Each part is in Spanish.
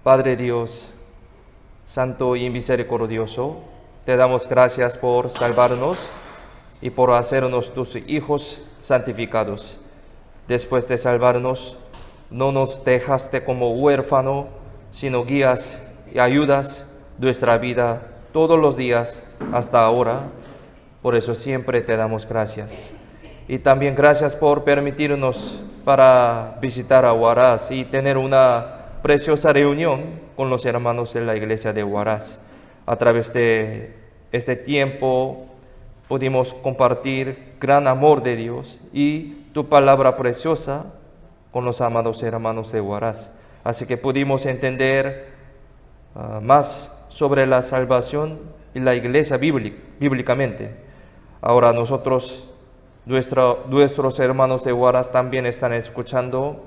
Padre Dios, Santo y misericordioso, te damos gracias por salvarnos y por hacernos tus hijos santificados. Después de salvarnos, no nos dejaste como huérfano, sino guías y ayudas nuestra vida todos los días hasta ahora. Por eso siempre te damos gracias. Y también gracias por permitirnos para visitar a Huaraz y tener una preciosa reunión con los hermanos de la iglesia de Huaraz. A través de este tiempo pudimos compartir gran amor de Dios y tu palabra preciosa con los amados hermanos de Huaraz. Así que pudimos entender más sobre la salvación y la iglesia bíblicamente. Ahora nosotros, nuestros hermanos de Huaraz también están escuchando,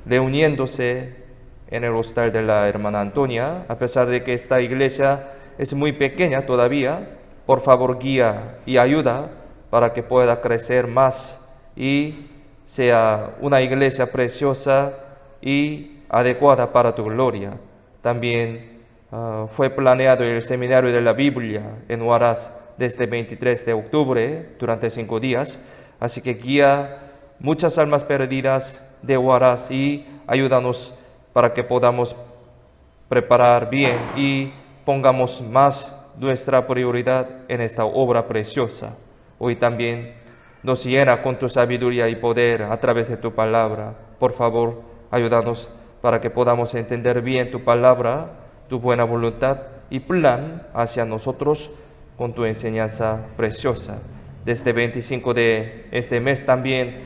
reuniéndose en el hostal de la hermana Antonia. A pesar de que esta iglesia es muy pequeña todavía, por favor guía y ayuda para que pueda crecer más y sea una iglesia preciosa y adecuada para tu gloria. También fue planeado el seminario de la Biblia en Huaraz desde 23 de octubre durante 5 días. Así que guía muchas almas perdidas de Huaraz y ayúdanos para que podamos preparar bien y pongamos más nuestra prioridad en esta obra preciosa. Hoy también nos llena con tu sabiduría y poder a través de tu palabra. Por favor, ayúdanos para que podamos entender bien tu palabra, tu buena voluntad y plan hacia nosotros con tu enseñanza preciosa. Desde 25 de este mes también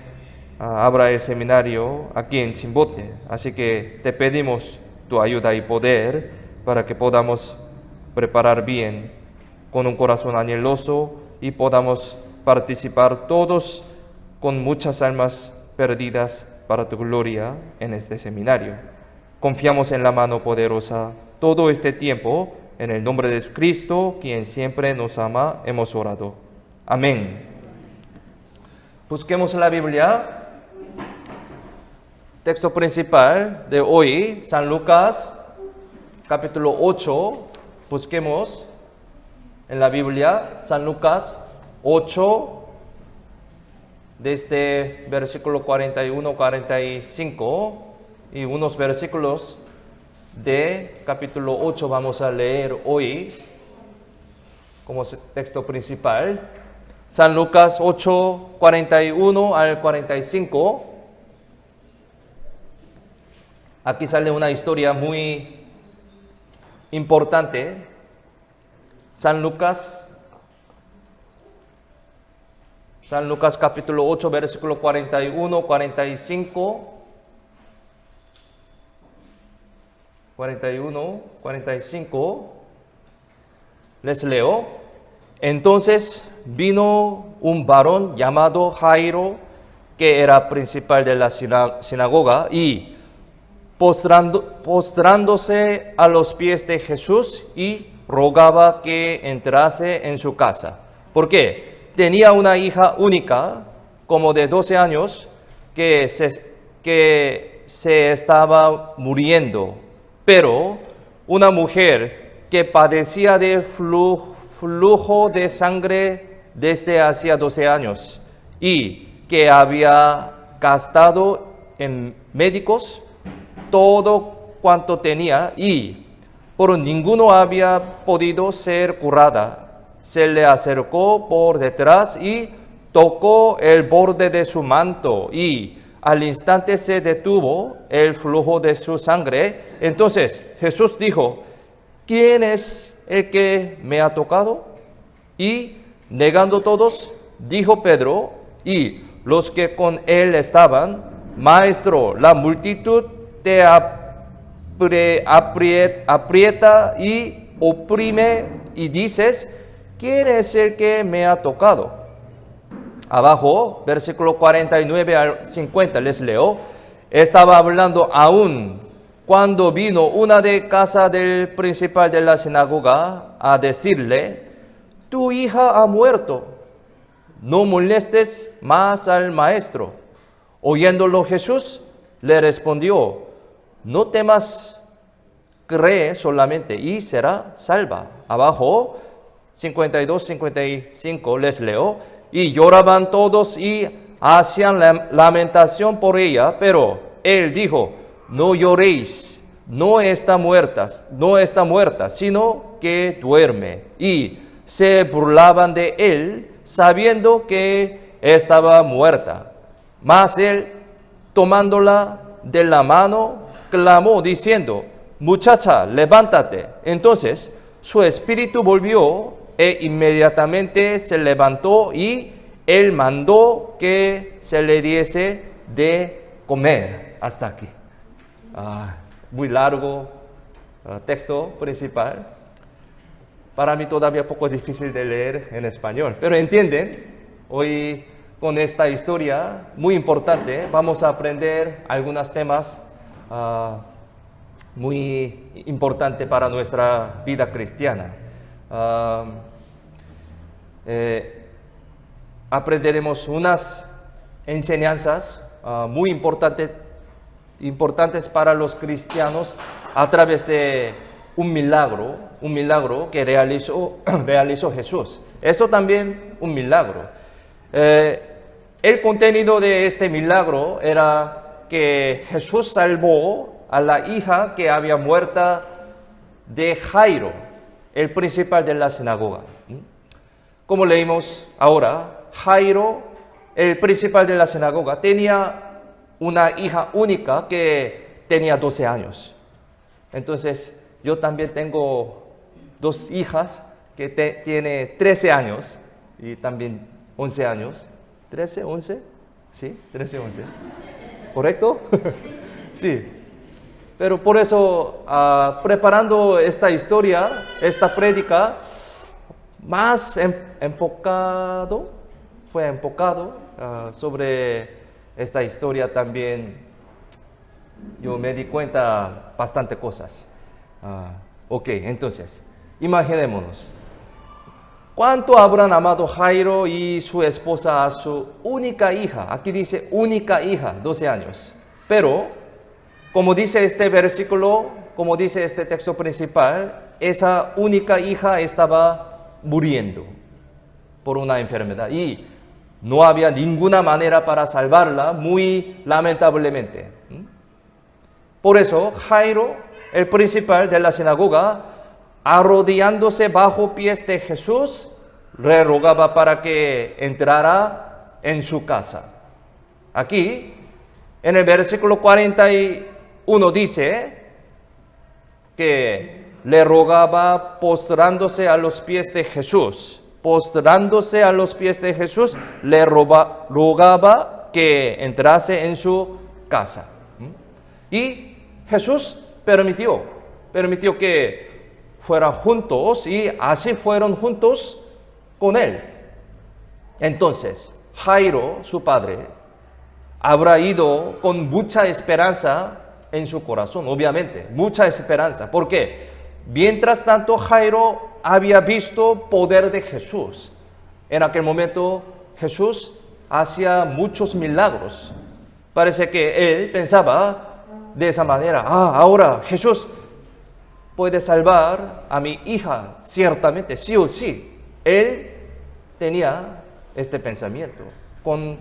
habrá el seminario aquí en Chimbote, así que te pedimos tu ayuda y poder para que podamos preparar bien con un corazón anheloso y podamos participar todos con muchas almas perdidas para tu gloria en este seminario. Confiamos en la mano poderosa todo este tiempo, en el nombre de Jesucristo, quien siempre nos ama, hemos orado. Amén. Busquemos la Biblia. Texto principal de hoy, San Lucas, capítulo 8. Busquemos en la Biblia, San Lucas 8, desde versículo 41, 45, y unos versículos de capítulo 8 vamos a leer hoy como texto principal. San Lucas 8, 41 al 45. Aquí sale una historia muy importante. San Lucas capítulo 8, versículo 41, 45. 41, 45. Les leo. Entonces vino un varón llamado Jairo, que era principal de la sinagoga, y postrándose a los pies de Jesús y rogaba que entrase en su casa. ¿Por qué? Tenía una hija única, como de 12 años, que se estaba muriendo. Pero una mujer que padecía de flujo de sangre desde hacía 12 años y que había gastado en médicos todo cuanto tenía y por ninguno había podido ser curada, se le acercó por detrás y tocó el borde de su manto y al instante se detuvo el flujo de su sangre. Entonces Jesús dijo: ¿quién es el que me ha tocado? Y negando todos, dijo Pedro y los que con él estaban: Maestro, la multitud te aprieta y oprime y dices: ¿quién es el que me ha tocado? Abajo, versículo 49 al 50, les leo. Estaba hablando aún cuando vino una de casa del principal de la sinagoga a decirle: tu hija ha muerto, no molestes más al maestro. Oyéndolo Jesús le respondió: no temas, cree solamente y será salva. Abajo, 52, 55, les leo. Y lloraban todos y hacían lamentación por ella, pero él dijo, no lloréis, no está muerta, sino que duerme. Y se burlaban de él, sabiendo que estaba muerta. Mas él, tomándola de la mano, clamó diciendo, muchacha, levántate. Entonces su espíritu volvió e inmediatamente se levantó y él mandó que se le diese de comer. Hasta aquí. Muy largo texto principal. Para mí todavía poco difícil de leer en español. Pero entienden, hoy con esta historia muy importante vamos a aprender algunos temas muy importantes para nuestra vida cristiana. Aprenderemos unas enseñanzas muy importantes para los cristianos a través de un milagro que realizó Jesús. Esto también un milagro. El contenido de este milagro era que Jesús salvó a la hija que había muerto de Jairo, el principal de la sinagoga. Como leímos ahora, Jairo, el principal de la sinagoga, tenía una hija única que tenía 12 años. Entonces, yo también tengo dos hijas que tienen 13 años y también 11 años. ¿13, 11? Sí, 13, 11. ¿Correcto? Sí. Pero por eso, preparando esta historia, esta prédica, más enfocado sobre esta historia también, yo me di cuenta bastante cosas. Ok, entonces, imaginémonos. ¿Cuánto habrán amado Jairo y su esposa a su única hija? Aquí dice única hija, 12 años. Pero, como dice este versículo, como dice este texto principal, esa única hija estaba muriendo por una enfermedad y no había ninguna manera para salvarla, muy lamentablemente. Por eso, Jairo, el principal de la sinagoga, arrodillándose bajo pies de Jesús, le rogaba para que entrara en su casa. Aquí, en el versículo 41 dice que le rogaba postrándose a los pies de Jesús. Postrándose a los pies de Jesús, le rogaba que entrase en su casa. Y Jesús permitió que fueran juntos y así fueron juntos con él. Entonces, Jairo, su padre, habrá ido con mucha esperanza en su corazón, obviamente, mucha esperanza. ¿Por qué? Mientras tanto, Jairo había visto poder de Jesús. En aquel momento, Jesús hacía muchos milagros. Parece que él pensaba de esa manera, ahora Jesús puede salvar a mi hija, ciertamente, sí o sí. Él tenía este pensamiento con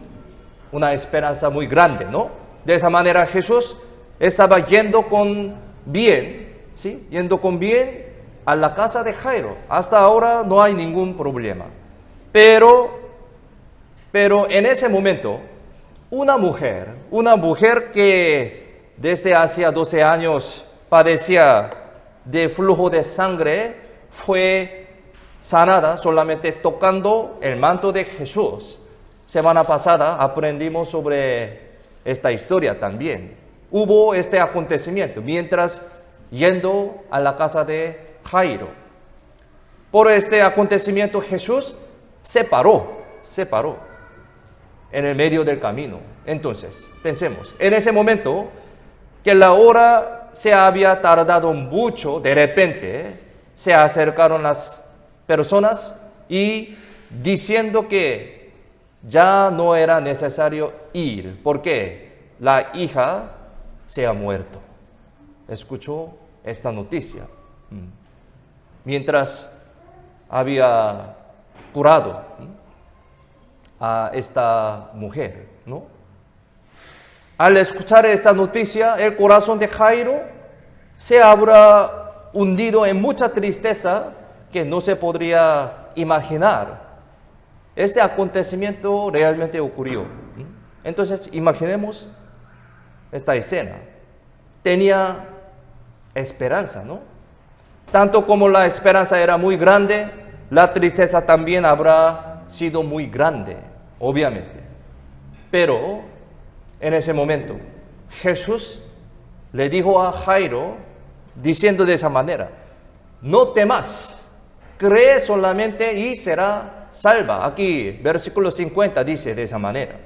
una esperanza muy grande, ¿no? De esa manera Jesús estaba yendo con bien, ¿sí? Yendo con bien a la casa de Jairo. Hasta ahora no hay ningún problema. Pero en ese momento, una mujer que desde hacía 12 años padecía de flujo de sangre, fue sanada solamente tocando el manto de Jesús. Semana pasada aprendimos sobre esta historia también. Hubo este acontecimiento mientras yendo a la casa de Jairo. Por este acontecimiento Jesús se paró en el medio del camino. Entonces, pensemos, en ese momento que la hora se había tardado mucho, de repente se acercaron las personas y diciendo que ya no era necesario ir, porque la hija se ha muerto. ¿Escuchó esta noticia. Mientras había curado a esta mujer, ¿no? Al escuchar esta noticia, el corazón de Jairo se habrá hundido en mucha tristeza que no se podría imaginar. Este acontecimiento realmente ocurrió. Entonces, imaginemos esta escena. Tenía esperanza, ¿no? Tanto como la esperanza era muy grande, la tristeza también habrá sido muy grande, obviamente. Pero en ese momento, Jesús le dijo a Jairo, diciendo de esa manera: no temas, cree solamente y será salva. Aquí, versículo 50 dice de esa manera.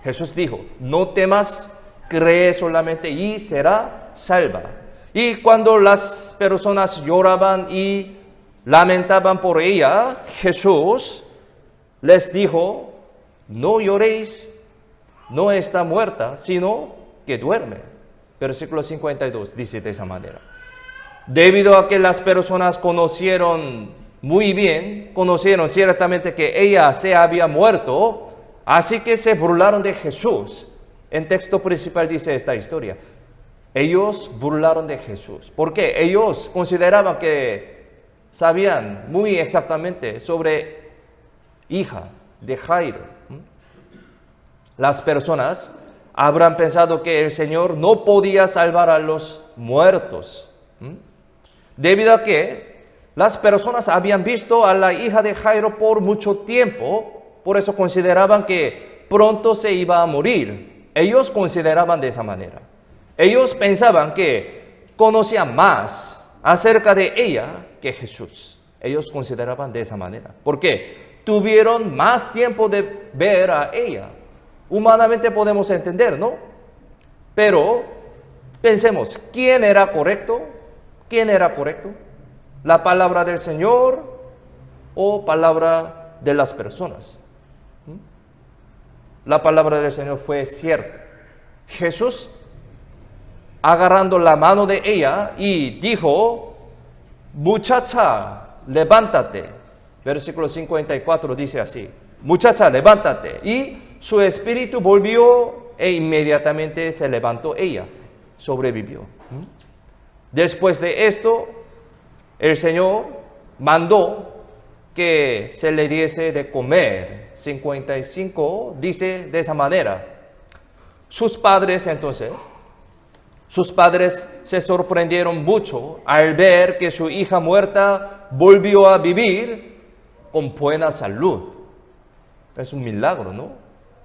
Jesús dijo: no temas, cree solamente y será salva. Y cuando las personas lloraban y lamentaban por ella, Jesús les dijo: no lloréis, no está muerta, sino que duerme. Versículo 52 dice de esa manera. Debido a que las personas conocieron ciertamente que ella se había muerto, así que se burlaron de Jesús. En texto principal dice esta historia. Ellos burlaron de Jesús. ¿Por qué? Ellos consideraban que sabían muy exactamente sobre hija de Jairo. Las personas habrán pensado que el Señor no podía salvar a los muertos. Debido a que las personas habían visto a la hija de Jairo por mucho tiempo, por eso consideraban que pronto se iba a morir. Ellos consideraban de esa manera. Ellos pensaban que conocían más acerca de ella que Jesús. Ellos consideraban de esa manera. ¿Por qué? Tuvieron más tiempo de ver a ella. Humanamente podemos entender, ¿no? Pero pensemos, ¿quién era correcto? ¿Quién era correcto? ¿La palabra del Señor o palabra de las personas? La palabra del Señor fue cierta. Jesús, agarrando la mano de ella y dijo: muchacha, levántate. Versículo 54 dice así: muchacha, levántate. Y su espíritu volvió e inmediatamente se levantó ella, sobrevivió. Después de esto, el Señor mandó que se le diese de comer. 55 dice de esa manera. Sus padres se sorprendieron mucho al ver que su hija muerta volvió a vivir con buena salud. Es un milagro, ¿no?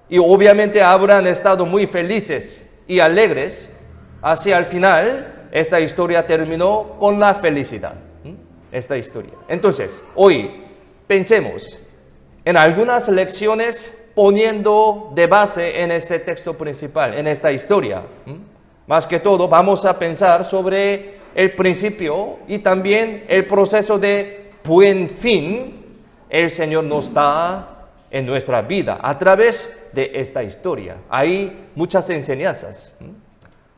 Y obviamente habrán estado muy felices y alegres. Así al final, esta historia terminó con la felicidad. Esta historia. Entonces, hoy pensemos en algunas lecciones poniendo de base en este texto principal, en esta historia. Más que todo, vamos a pensar sobre el principio y también el proceso de buen fin el Señor nos da en nuestra vida a través de esta historia. Hay muchas enseñanzas.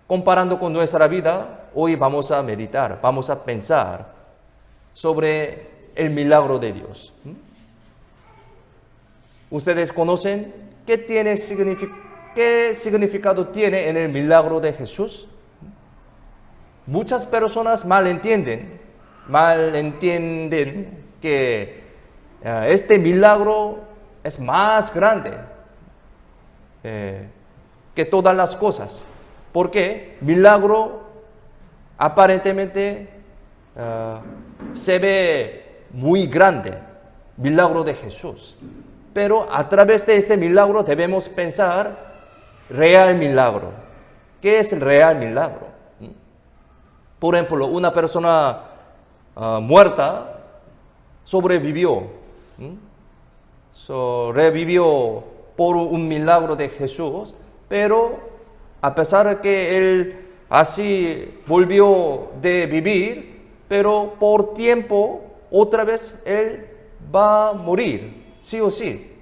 Comparando con nuestra vida, hoy vamos a meditar, vamos a pensar sobre el milagro de Dios. ¿Ustedes conocen qué significado tiene en el milagro de Jesús? Muchas personas malentienden que este milagro es más grande que todas las cosas. Porque milagro aparentemente se ve muy grande, milagro de Jesús. Pero a través de ese milagro debemos pensar real milagro. ¿Qué es el real milagro? Por ejemplo, una persona muerta sobrevivió. Revivió por un milagro de Jesús, pero a pesar de que él así volvió de vivir, pero por tiempo otra vez él va a morir, sí o sí.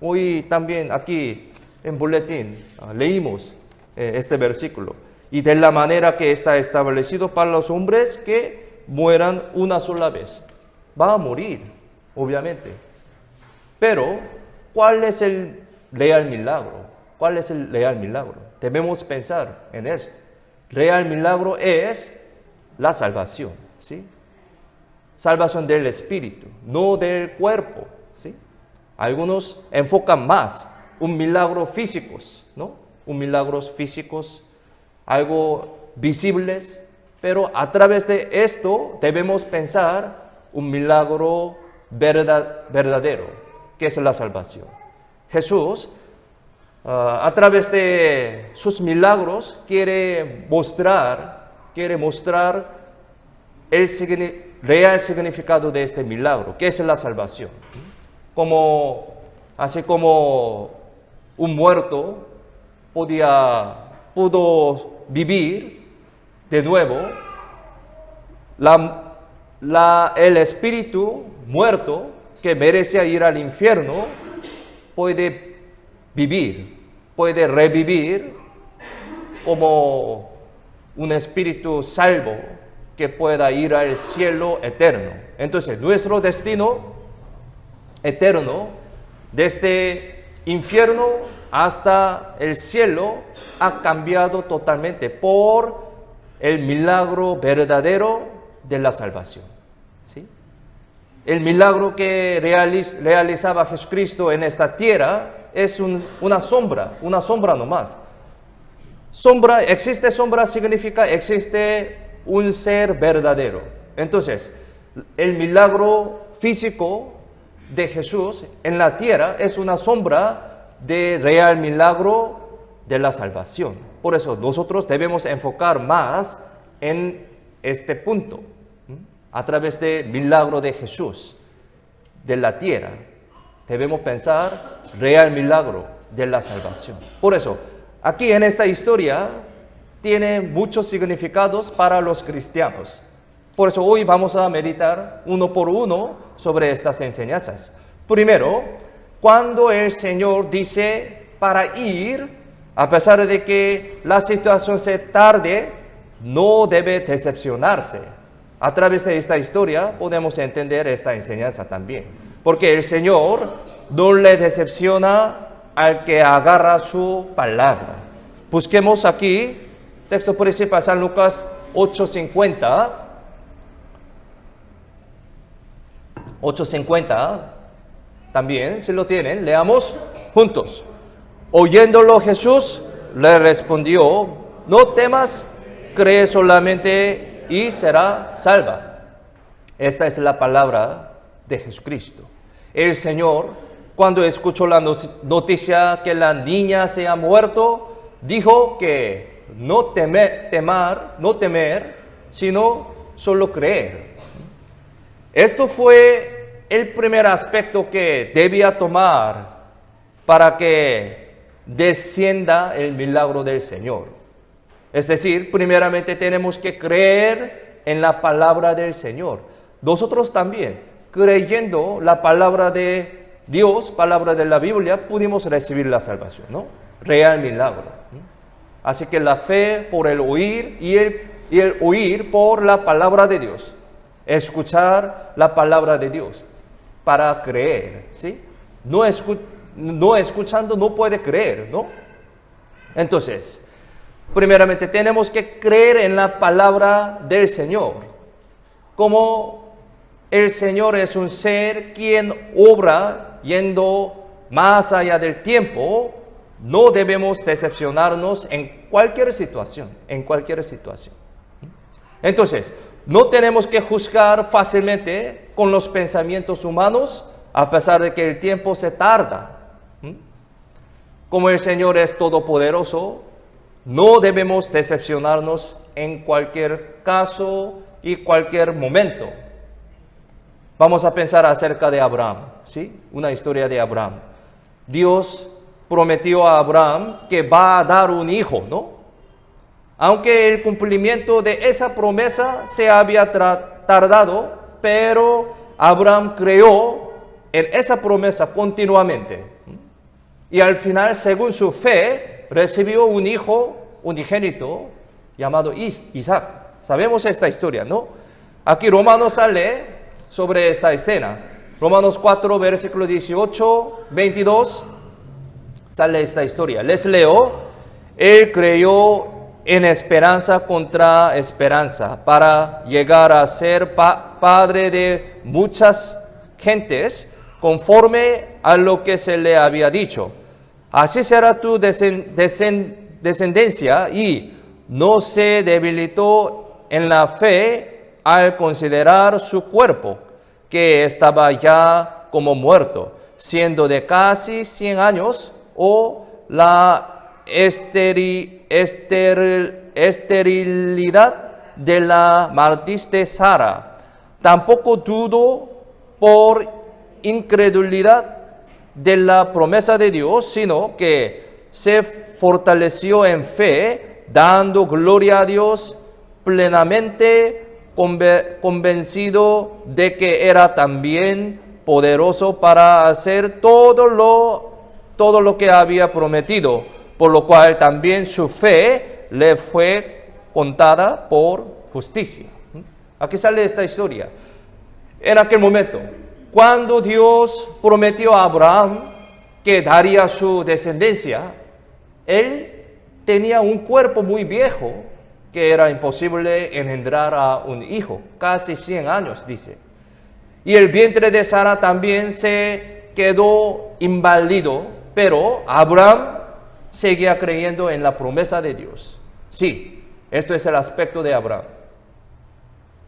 Hoy también aquí en boletín leímos este versículo. y de la manera que está establecido para los hombres que mueran una sola vez. Va a morir, obviamente. Pero, ¿cuál es el real milagro? ¿Cuál es el real milagro? Debemos pensar en esto. Real milagro es la salvación, ¿sí? Salvación del espíritu, no del cuerpo, ¿sí? Algunos enfocan más un milagro físicos, ¿no? Un milagros físicos, algo visibles, pero a través de esto debemos pensar un milagro verdadero, que es la salvación. Jesús, a través de sus milagros, quiere mostrar el real significado de este milagro, que es la salvación. Así como un muerto pudo vivir de nuevo, el espíritu muerto que merecía ir al infierno puede vivir, puede revivir como un espíritu salvo que pueda ir al cielo eterno. Entonces, nuestro destino eterno, desde infierno hasta el cielo, ha cambiado totalmente por el milagro verdadero de la salvación, ¿sí? El milagro que realizaba Jesucristo en esta tierra es una sombra nomás. Existe sombra significa existe un ser verdadero. Entonces, el milagro físico de Jesús en la tierra es una sombra del real milagro de la salvación. Por eso nosotros debemos enfocar más en este punto, a través del milagro de Jesús de la tierra. Debemos pensar real milagro de la salvación. Por eso, aquí en esta historia tiene muchos significados para los cristianos. Por eso hoy vamos a meditar uno por uno sobre estas enseñanzas. Primero, cuando el Señor dice para ir, a pesar de que la situación se tarde, no debe decepcionarse. A través de esta historia podemos entender esta enseñanza también. Porque el Señor no le decepciona al que agarra su palabra. Busquemos aquí, texto principal, San Lucas 8:50. 8:50, también, si lo tienen, leamos juntos. Oyéndolo Jesús le respondió, no temas, cree solamente y será salva. Esta es la palabra de Jesucristo. El Señor, cuando escuchó la noticia que la niña se ha muerto, dijo que no temer, sino solo creer. Esto fue el primer aspecto que debía tomar para que descienda el milagro del Señor. Es decir, primeramente tenemos que creer en la palabra del Señor. Nosotros también, creyendo la palabra de Dios, palabra de la Biblia, pudimos recibir la salvación, ¿no? Real milagro. Así que la fe por el oír y el oír por la palabra de Dios. Escuchar la palabra de Dios para creer, ¿sí? No escuchando no puede creer, ¿no? Entonces, primeramente tenemos que creer en la palabra del Señor. Como el Señor es un ser quien obra yendo más allá del tiempo, no debemos decepcionarnos en cualquier situación, Entonces, no tenemos que juzgar fácilmente con los pensamientos humanos, a pesar de que el tiempo se tarda. Como el Señor es todopoderoso, no debemos decepcionarnos en cualquier caso y cualquier momento. Vamos a pensar acerca de Abraham, ¿sí? Una historia de Abraham. Dios prometió a Abraham que va a dar un hijo, ¿no? Aunque el cumplimiento de esa promesa se había tardado, pero Abraham creyó en esa promesa continuamente. Y al final, según su fe, recibió un hijo unigénito llamado Isaac. Sabemos esta historia, ¿no? Aquí Romanos sale sobre esta escena. Romanos 4, versículo 18, 22, sale esta historia. Les leo. Él creyó en esperanza contra esperanza para llegar a ser padre de muchas gentes, conforme a lo que se le había dicho. Así será tu descendencia, y no se debilitó en la fe al considerar su cuerpo, que estaba ya como muerto, siendo de casi 100 años, o la esterilidad de la matriz de Sara. Tampoco dudó por incredulidad de la promesa de Dios, sino que se fortaleció en fe, dando gloria a Dios, plenamente convencido de que era también poderoso para hacer todo lo que había prometido, por lo cual también su fe le fue contada por justicia. Aquí sale esta historia. En aquel momento, cuando Dios prometió a Abraham que daría su descendencia, él tenía un cuerpo muy viejo que era imposible engendrar a un hijo, casi 100 años, dice. Y el vientre de Sara también se quedó inválido, pero Abraham seguía creyendo en la promesa de Dios. Sí, esto es el aspecto de Abraham.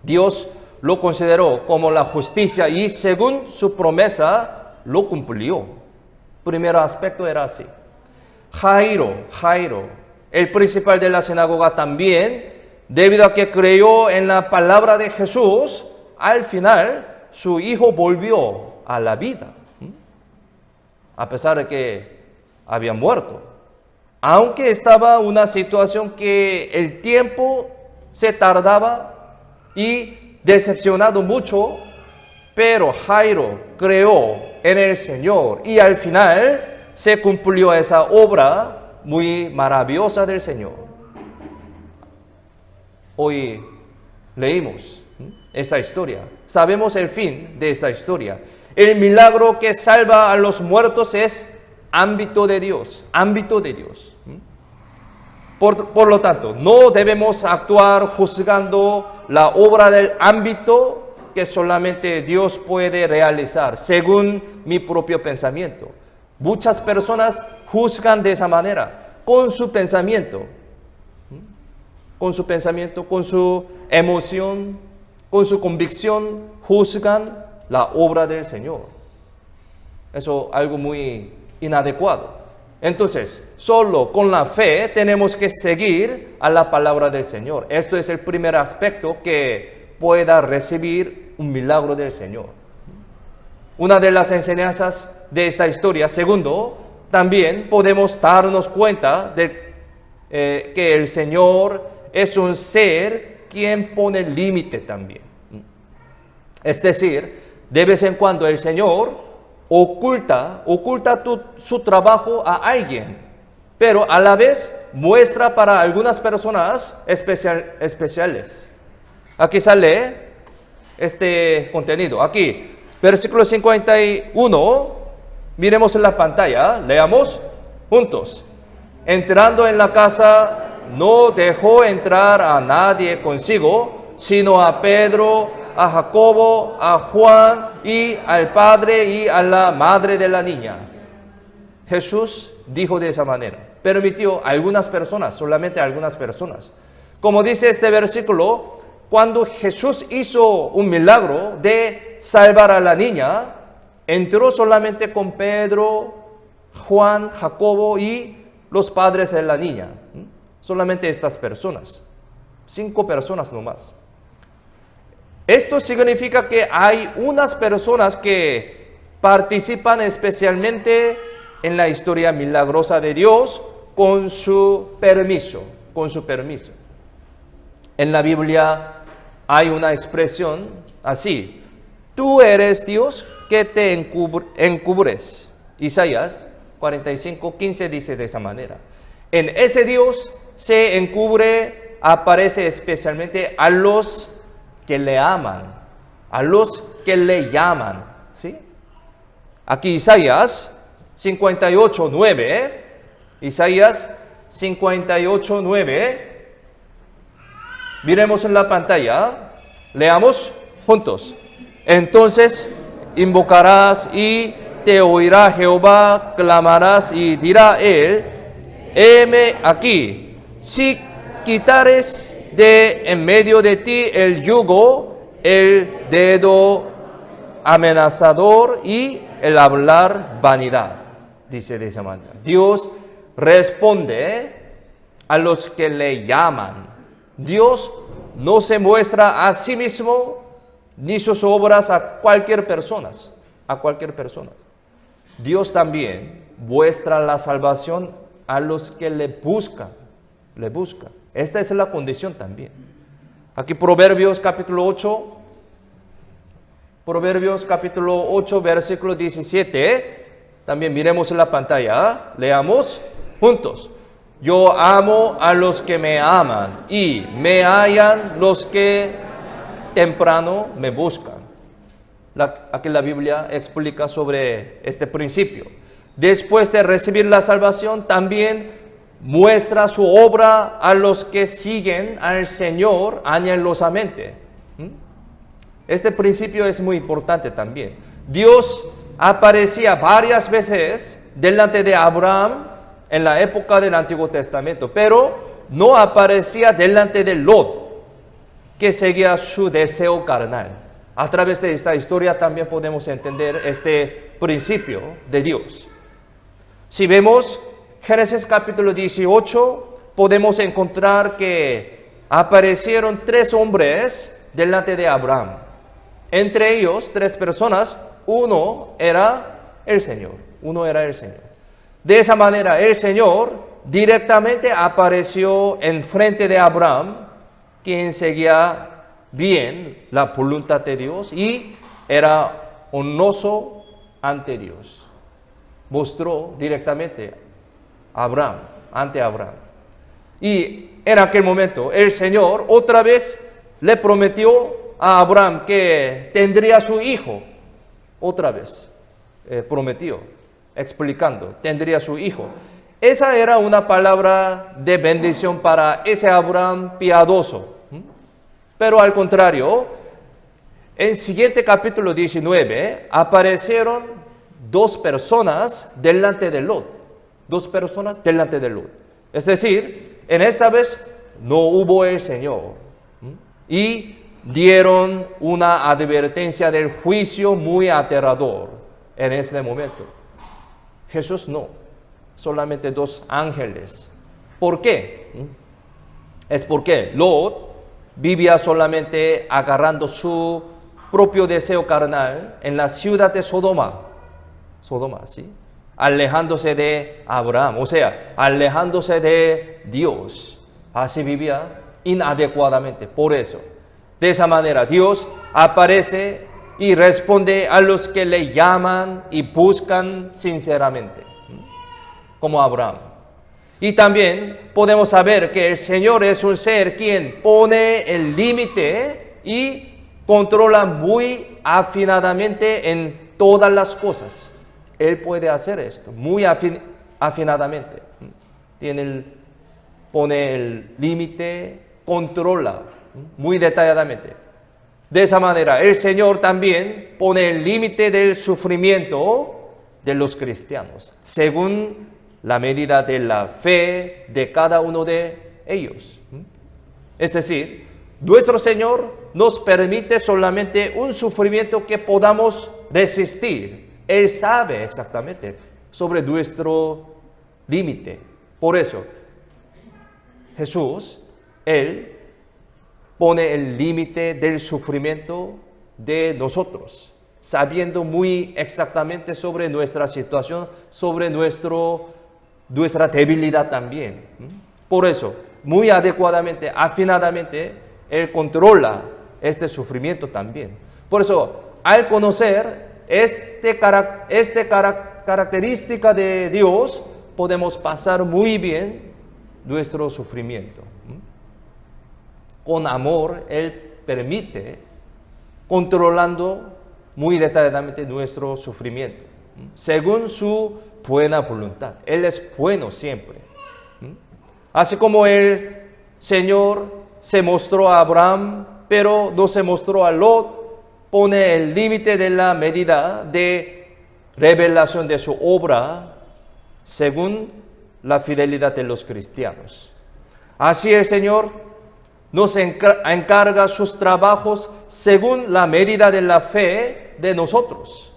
Dios lo consideró como la justicia y según su promesa lo cumplió. Primer aspecto era así. Jairo, el principal de la sinagoga también, debido a que creyó en la palabra de Jesús, al final su hijo volvió a la vida, a pesar de que había muerto. Aunque estaba en una situación que el tiempo se tardaba y decepcionado mucho, pero Jairo creyó en el Señor y al final se cumplió esa obra muy maravillosa del Señor. Hoy leímos esta historia, sabemos el fin de esta historia. El milagro que salva a los muertos es ámbito de Dios. Por lo tanto, no debemos actuar juzgando la obra del ámbito que solamente Dios puede realizar, según mi propio pensamiento. Muchas personas juzgan de esa manera, con su pensamiento, con su emoción, con su convicción, juzgan la obra del Señor. Eso es algo muy inadecuado. Entonces, solo con la fe tenemos que seguir a la palabra del Señor. Esto es el primer aspecto que pueda recibir un milagro del Señor. Una de las enseñanzas de esta historia. Segundo, también podemos darnos cuenta de que el Señor es un ser quien pone límite también. Es decir, de vez en cuando el Señor oculta su trabajo a alguien, pero a la vez muestra para algunas personas especiales. Aquí sale este contenido. Aquí, versículo 51, miremos en la pantalla, leamos juntos. Entrando en la casa, no dejó entrar a nadie consigo, sino a Pedro, a Jacobo, a Juan y al padre y a la madre de la niña. Jesús dijo de esa manera. Permitió a algunas personas, solamente a algunas personas. Como dice este versículo, cuando Jesús hizo un milagro de salvar a la niña, entró solamente con Pedro, Juan, Jacobo y los padres de la niña. Solamente estas personas. 5 personas nomás. Esto significa que hay unas personas que participan especialmente en la historia milagrosa de Dios con su permiso. En la Biblia hay una expresión así: tú eres Dios que te encubres. Isaías 45:15 dice de esa manera. En ese Dios se encubre aparece especialmente a los que le aman, a los que le llaman, ¿sí? Aquí Isaías 58:9, Isaías 58:9, miremos en la pantalla, leamos juntos. Entonces invocarás y te oirá Jehová, clamarás y dirá él, heme aquí. Si quitares de en medio de ti el yugo, el dedo amenazador y el hablar vanidad, dice de esa manera. Dios responde a los que le llaman. Dios no se muestra a sí mismo ni sus obras a cualquier persona, Dios también muestra la salvación a los que le buscan. Esta es la condición también. Aquí Proverbios capítulo 8, versículo 17. También miremos en la pantalla. Leamos juntos. Yo amo a los que me aman y me hallan los que temprano me buscan. Aquí la Biblia explica sobre este principio. Después de recibir la salvación, también muestra su obra a los que siguen al Señor anhelosamente. Este principio es muy importante también. Dios aparecía varias veces delante de Abraham en la época del Antiguo Testamento, pero no aparecía delante de Lot, que seguía su deseo carnal. A través de esta historia también podemos entender este principio de Dios. Si vemos Génesis capítulo 18, podemos encontrar que aparecieron 3 hombres delante de Abraham. Entre ellos, 3 personas, uno era el Señor. De esa manera, el Señor directamente apareció enfrente de Abraham, quien seguía bien la voluntad de Dios y era honroso ante Dios. Mostró directamente ante Abraham. Y en aquel momento el Señor otra vez le prometió a Abraham que tendría su hijo. Otra vez prometió, explicando, tendría su hijo. Esa era una palabra de bendición para ese Abraham piadoso. Pero al contrario, en siguiente capítulo 19 aparecieron 2 personas delante de Lot. Es decir, en esta vez no hubo el Señor. Y dieron una advertencia del juicio muy aterrador en ese momento. Jesús no, solamente 2 ángeles. ¿Por qué? Es porque Lot vivía solamente agarrando su propio deseo carnal en la ciudad de Sodoma, ¿sí? Alejándose de Abraham, o sea, alejándose de Dios. Así vivía inadecuadamente. Por eso, de esa manera, Dios aparece y responde a los que le llaman y buscan sinceramente, como Abraham. Y también podemos saber que el Señor es un ser quien pone el límite y controla muy afinadamente en todas las cosas. Él puede hacer esto muy afinadamente. Pone el límite, controla muy detalladamente. De esa manera, el Señor también pone el límite del sufrimiento de los cristianos, según la medida de la fe de cada uno de ellos. Es decir, nuestro Señor nos permite solamente un sufrimiento que podamos resistir. Él sabe exactamente sobre nuestro límite. Por eso, Jesús, Él pone el límite del sufrimiento de nosotros, sabiendo muy exactamente sobre nuestra situación, sobre nuestra debilidad también. Por eso, muy adecuadamente, afinadamente, Él controla este sufrimiento también. Por eso, al conocer esta característica de Dios, podemos pasar muy bien nuestro sufrimiento. con amor, Él permite, controlando muy detalladamente nuestro sufrimiento, según su buena voluntad. Él es bueno siempre. Así como el Señor se mostró a Abraham, pero no se mostró a Lot, pone el límite de la medida de revelación de su obra según la fidelidad de los cristianos. Así el Señor nos encarga sus trabajos según la medida de la fe de nosotros.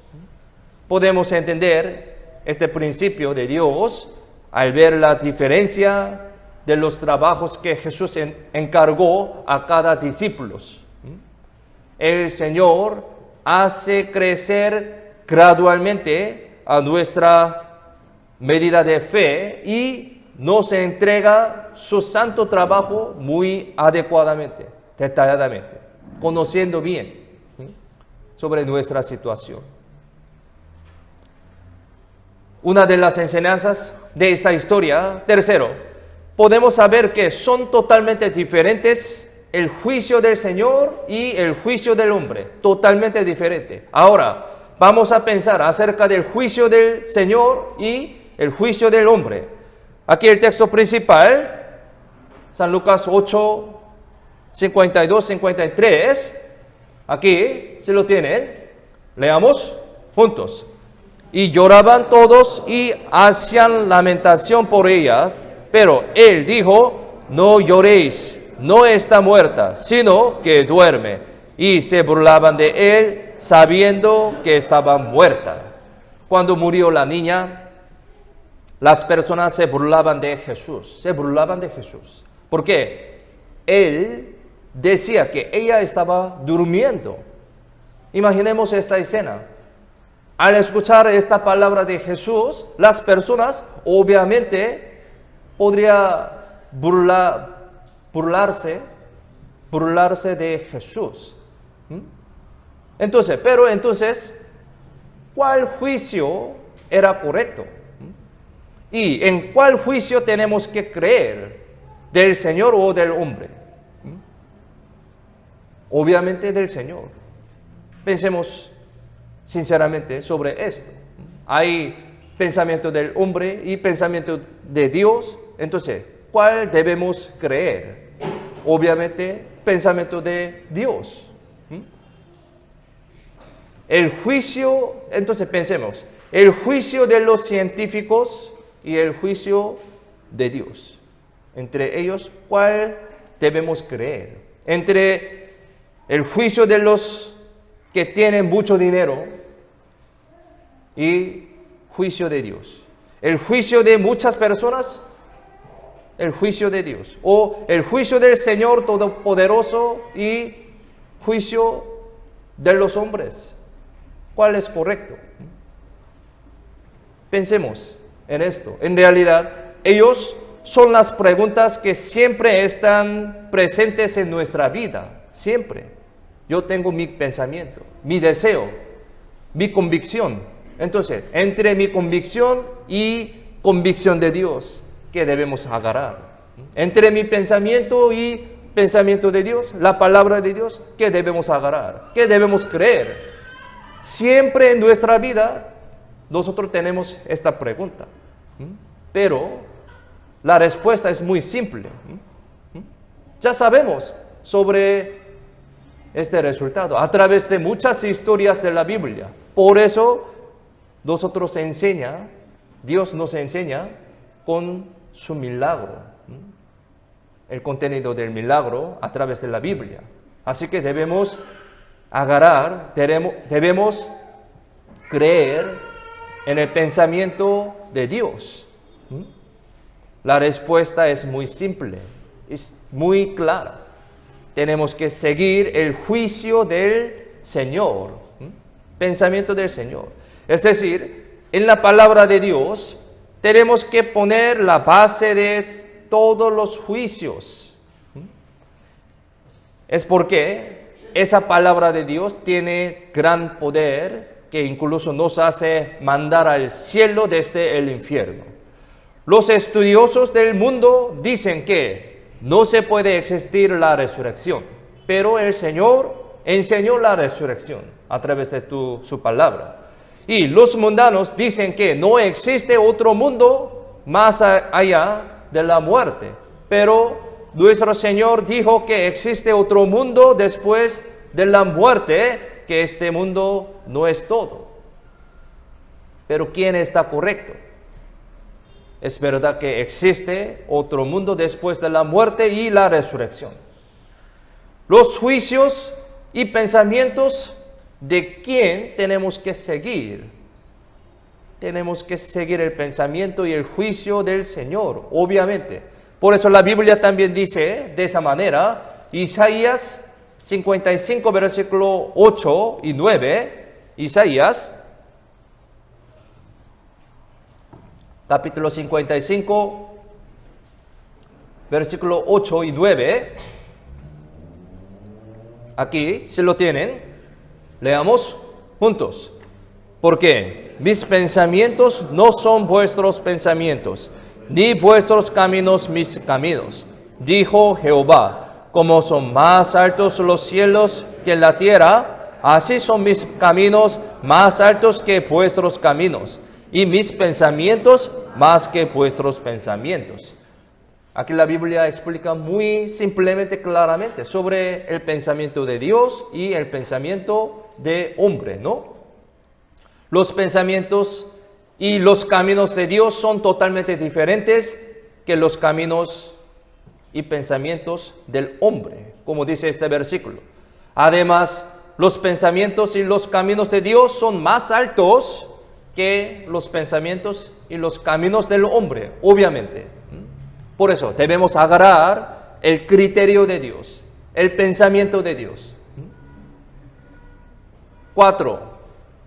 Podemos entender este principio de Dios al ver la diferencia de los trabajos que Jesús encargó a cada discípulo. El Señor hace crecer gradualmente a nuestra medida de fe y nos entrega su santo trabajo muy adecuadamente, detalladamente, conociendo bien sobre nuestra situación. Una de las enseñanzas de esta historia, tercero, podemos saber que son totalmente diferentes el juicio del Señor y el juicio del hombre, totalmente diferente. Ahora, vamos a pensar acerca del juicio del Señor y el juicio del hombre. Aquí el texto principal, San Lucas 8, 52, 53. Aquí, si lo tienen, leamos juntos. Y lloraban todos y hacían lamentación por ella, pero él dijo, no lloréis, no está muerta, sino que duerme. Y se burlaban de él, sabiendo que estaba muerta. Cuando murió la niña, las personas se burlaban de Jesús, ¿Por qué? Él decía que ella estaba durmiendo. Imaginemos esta escena. Al escuchar esta palabra de Jesús, las personas obviamente podrían burlarse de Jesús. Entonces, ¿cuál juicio era correcto? ¿Y en cuál juicio tenemos que creer? ¿Del Señor o del hombre? Obviamente del Señor. Pensemos sinceramente sobre esto. Hay pensamiento del hombre y pensamiento de Dios. Entonces, ¿cuál debemos creer? Obviamente, pensamiento de Dios. El juicio, entonces pensemos, el juicio de los científicos y el juicio de Dios. Entre ellos, ¿cuál debemos creer? Entre el juicio de los que tienen mucho dinero y juicio de Dios. El juicio de muchas personas, el juicio de Dios. O el juicio del Señor Todopoderoso y juicio de los hombres. ¿Cuál es correcto? Pensemos en esto. En realidad, ellos son las preguntas que siempre están presentes en nuestra vida. Siempre. Yo tengo mi pensamiento, mi deseo, mi convicción. Entonces, entre mi convicción y convicción de Dios, ¿qué debemos agarrar? Entre mi pensamiento y pensamiento de Dios, la palabra de Dios, ¿qué debemos agarrar? ¿Qué debemos creer? Siempre en nuestra vida nosotros tenemos esta pregunta, pero la respuesta es muy simple. Ya sabemos sobre este resultado a través de muchas historias de la Biblia. Por eso Dios nos enseña con su milagro, el contenido del milagro a través de la Biblia. Así que debemos debemos creer en el pensamiento de Dios. La respuesta es muy simple, es muy clara. Tenemos que seguir el juicio del Señor, pensamiento del Señor. Es decir, en la palabra de Dios tenemos que poner la base de todos los juicios. Es porque esa palabra de Dios tiene gran poder que incluso nos hace mandar al cielo desde el infierno. Los estudiosos del mundo dicen que no se puede existir la resurrección. Pero el Señor enseñó la resurrección a través de su palabra. Y los mundanos dicen que no existe otro mundo más allá de la muerte. Pero nuestro Señor dijo que existe otro mundo después de la muerte, que este mundo no es todo. Pero ¿quién está correcto? Es verdad que existe otro mundo después de la muerte y la resurrección. Los juicios y pensamientos de quién tenemos que seguir. Tenemos que seguir el pensamiento y el juicio del Señor, obviamente. Por eso la Biblia también dice de esa manera, Isaías 55, versículo 8 y 9, Isaías, capítulo 55, versículo 8 y 9, aquí, si lo tienen, leamos juntos. Porque mis pensamientos no son vuestros pensamientos, ni vuestros caminos mis caminos, dijo Jehová. Como son más altos los cielos que la tierra, así son mis caminos más altos que vuestros caminos, y mis pensamientos más que vuestros pensamientos. Aquí la Biblia explica muy simplemente, claramente, sobre el pensamiento de Dios y el pensamiento de hombre, ¿no? Los pensamientos y los caminos de Dios son totalmente diferentes que los caminos y pensamientos del hombre, como dice este versículo. Además, los pensamientos y los caminos de Dios son más altos que los pensamientos y los caminos del hombre, obviamente. Por eso debemos agarrar el criterio de Dios, el pensamiento de Dios. 4.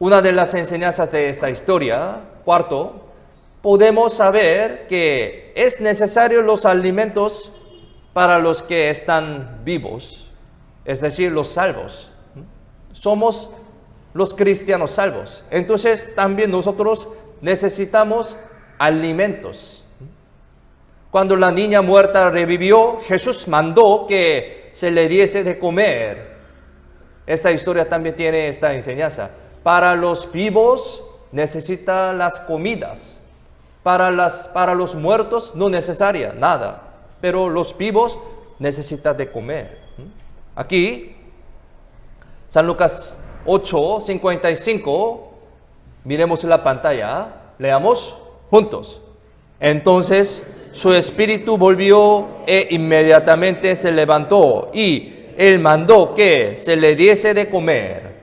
Una de las enseñanzas de esta historia, cuarto, podemos saber que es necesario los alimentos para los que están vivos, es decir, los salvos. Somos los cristianos salvos. Entonces también nosotros necesitamos alimentos. Cuando la niña muerta revivió, Jesús mandó que se le diese de comer. Esta historia también tiene esta enseñanza. Para los vivos necesita las comidas. Para los muertos no necesaria nada. Pero los vivos necesitan de comer. Aquí, San Lucas 8, 55, miremos la pantalla, leamos juntos. Entonces su espíritu volvió e inmediatamente se levantó y él mandó que se le diese de comer.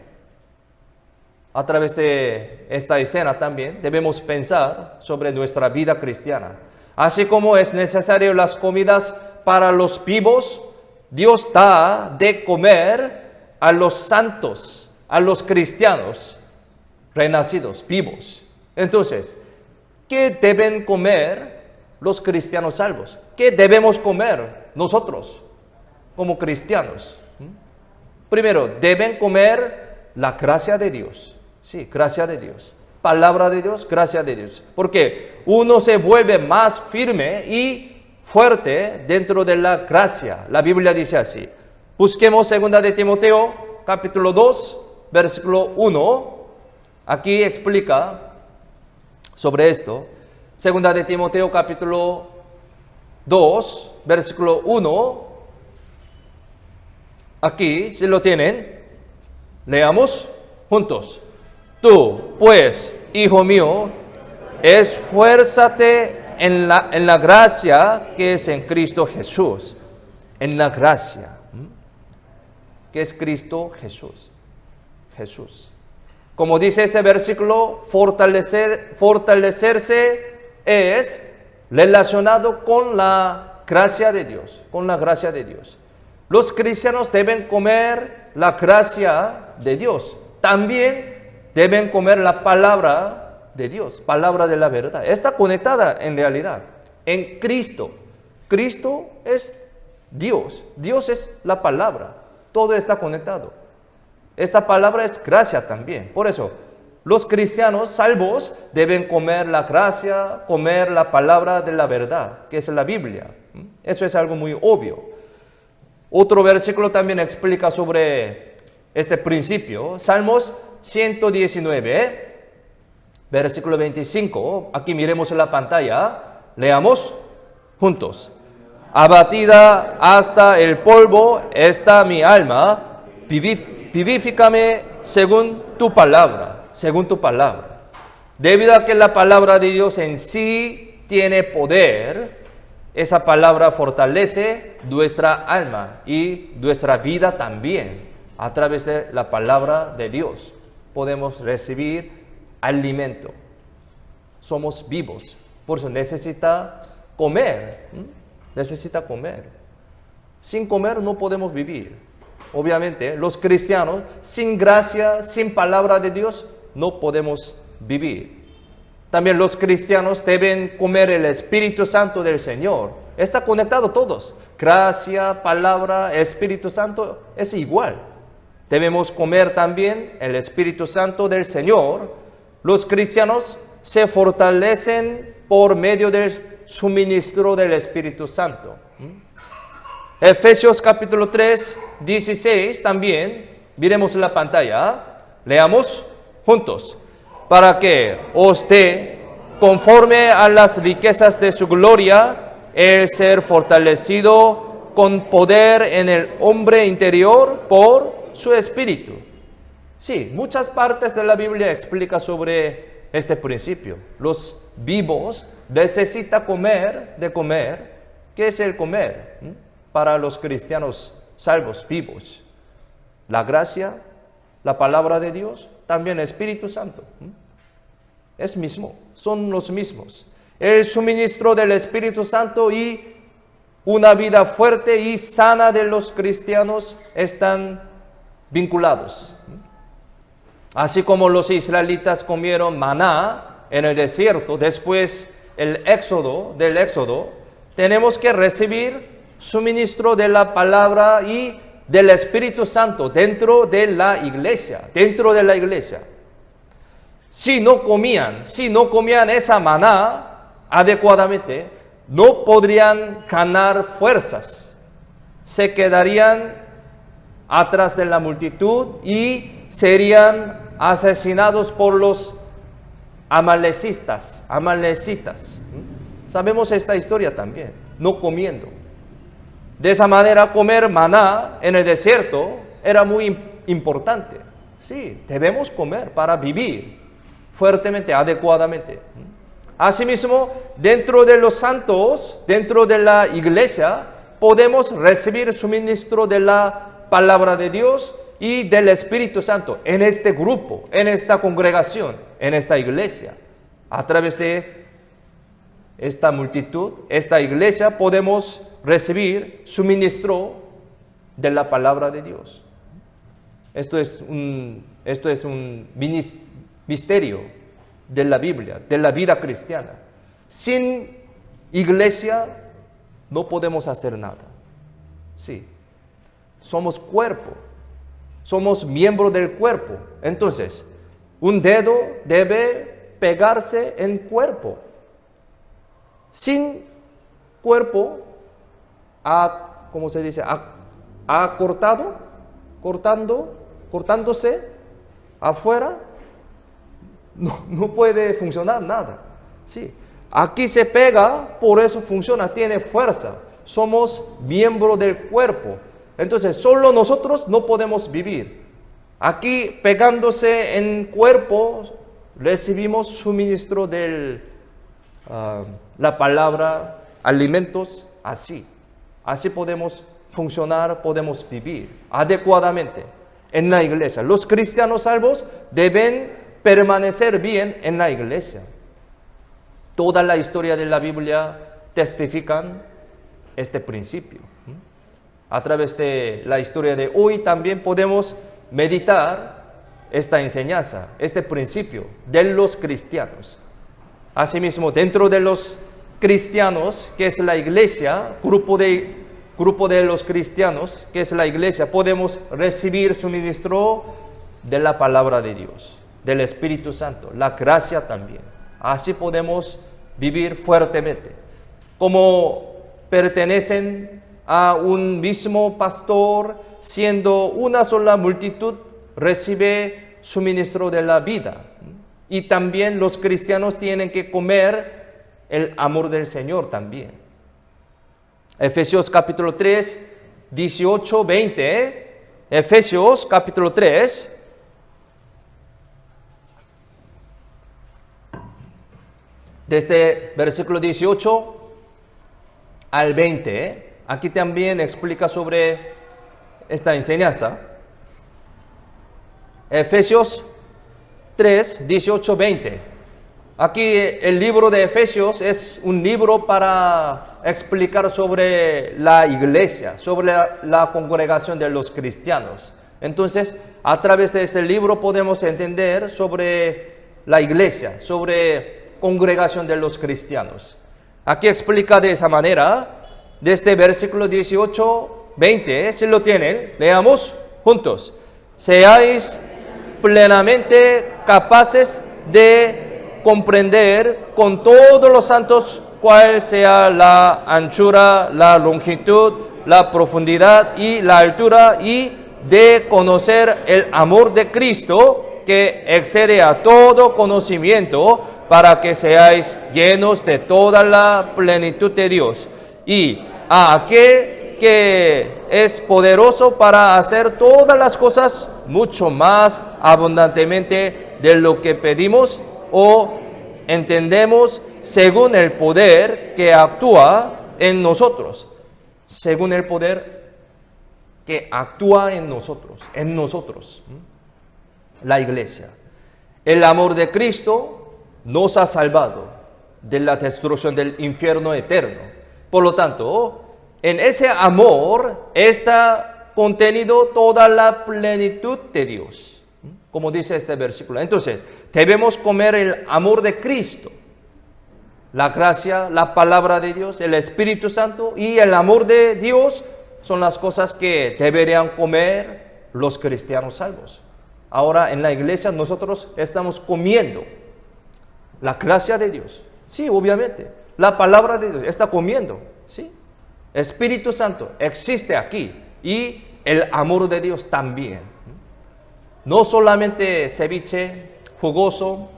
A través de esta escena también debemos pensar sobre nuestra vida cristiana. Así como es necesario las comidas para los vivos, Dios da de comer a los santos, a los cristianos renacidos, vivos. Entonces, ¿qué deben comer los cristianos salvos? ¿Qué debemos comer nosotros como cristianos? Primero, deben comer la gracia de Dios. Sí, gracia de Dios. Palabra de Dios, gracia de Dios. Porque uno se vuelve más firme y fuerte dentro de la gracia. La Biblia dice así. Busquemos 2 de Timoteo, capítulo 2, versículo 1. Aquí explica sobre esto. 2 de Timoteo, capítulo 2, versículo 1. Aquí, si lo tienen, leamos juntos. Tú, pues, hijo mío, esfuérzate en la gracia que es en Cristo Jesús. En la gracia. ¿Qué es Cristo Jesús? Jesús. Como dice este versículo, fortalecerse es relacionado con la gracia de Dios. Con la gracia de Dios. Los cristianos deben comer la gracia de Dios. También deben comer la palabra de Dios, palabra de la verdad. Está conectada en realidad en Cristo. Cristo es Dios. Dios es la palabra. Todo está conectado. Esta palabra es gracia también. Por eso, Los cristianos salvos deben comer la gracia, comer la palabra de la verdad, que es la Biblia. Eso es algo muy obvio. Otro versículo también explica sobre este principio. Salmos 119, versículo 25. Aquí miremos en la pantalla. Leamos juntos. Abatida hasta el polvo está mi alma, vivifícame según tu palabra, según tu palabra. Debido a que la palabra de Dios en sí tiene poder, esa palabra fortalece nuestra alma y nuestra vida también. A través de la palabra de Dios podemos recibir alimento. Somos vivos, por eso necesita comer. Necesita comer. Sin comer no podemos vivir. Obviamente, los cristianos, sin gracia, sin palabra de Dios, no podemos vivir. También los cristianos deben comer el Espíritu Santo del Señor. Está conectado todos. Gracia, palabra, Espíritu Santo es igual. Debemos comer también el Espíritu Santo del Señor. Los cristianos se fortalecen por medio del suministro del Espíritu Santo. Efesios capítulo 3, 16 también, miremos en la pantalla, leamos juntos. Para que os dé, conforme a las riquezas de su gloria, el ser fortalecido con poder en el hombre interior por su Espíritu. Sí, muchas partes de la Biblia explica sobre este principio. Los vivos necesita comer de comer. ¿Qué es el comer? Para los cristianos salvos, vivos. La gracia, la palabra de Dios, también el Espíritu Santo. Es mismo, son los mismos. El suministro del Espíritu Santo y una vida fuerte y sana de los cristianos están vinculados. Así como los israelitas comieron maná en el desierto, después del éxodo, tenemos que recibir suministro de la palabra y del Espíritu Santo dentro de la iglesia, Si no comían esa maná adecuadamente, no podrían ganar fuerzas. Se quedarían atrás de la multitud y serían asesinados por los amalecitas. Sabemos esta historia también, no comiendo. De esa manera, comer maná en el desierto era muy importante. Sí, debemos comer para vivir fuertemente, adecuadamente. Asimismo, dentro de los santos, dentro de la iglesia, podemos recibir suministro de la palabra de Dios y del Espíritu Santo en este grupo, en esta congregación, en esta iglesia. A través de esta multitud, esta iglesia, podemos recibir suministro de la palabra de Dios. Esto es un misterio de la Biblia, de la vida cristiana. Sin iglesia no podemos hacer nada. Sí, somos cuerpo, somos miembro del cuerpo. Entonces, un dedo debe pegarse en cuerpo. Sin cuerpo, ¿cómo se dice? Cortándose afuera, no puede funcionar nada. Sí. Aquí se pega, por eso funciona, tiene fuerza. Somos miembro del cuerpo. Entonces, solo nosotros no podemos vivir. Aquí, pegándose en cuerpo, recibimos suministro de la palabra, alimentos, así. Así podemos funcionar, podemos vivir adecuadamente en la iglesia. Los cristianos salvos deben permanecer bien en la iglesia. Toda la historia de la Biblia testifican este principio. A través de la historia de hoy también podemos meditar esta enseñanza, este principio de los cristianos. Asimismo, dentro de los cristianos, que es la iglesia, grupo de los cristianos, que es la iglesia, podemos recibir suministro de la palabra de Dios. del Espíritu Santo, la gracia también. Así podemos vivir fuertemente. Como pertenecen a un mismo pastor, siendo una sola multitud, recibe suministro de la vida. Y también los cristianos tienen que comer el amor del Señor también. Efesios capítulo 3, 18, 20. Efesios capítulo 3. Desde versículo 18 al 20. Aquí también explica sobre esta enseñanza. Efesios 3, 18, 20. Aquí el libro de Efesios es un libro para explicar sobre la iglesia, sobre la congregación de los cristianos. Entonces, a través de este libro podemos entender sobre la iglesia, sobre congregación de los cristianos. Aquí explica de esa manera, desde versículo 18, 20, si lo tienen, leamos juntos. Seáis plenamente capaces de comprender con todos los santos cuál sea la anchura, la longitud, la profundidad y la altura, y de conocer el amor de Cristo que excede a todo conocimiento, para que seáis llenos de toda la plenitud de Dios. Y a aquel que es poderoso para hacer todas las cosas mucho más abundantemente de lo que pedimos o entendemos, según el poder que actúa en nosotros. Según el poder que actúa en nosotros, la iglesia. El amor de Cristo nos ha salvado de la destrucción del infierno eterno. Por lo tanto, en ese amor está contenido toda la plenitud de Dios, como dice este versículo. Entonces, debemos comer el amor de Cristo, la gracia, la palabra de Dios, el Espíritu Santo y el amor de Dios son las cosas que deberían comer los cristianos salvos. Ahora, en la iglesia nosotros estamos comiendo la gracia de Dios. Sí, obviamente. La palabra de Dios está comiendo. Sí. Espíritu Santo existe aquí. Y el amor de Dios también. No solamente ceviche, jugoso,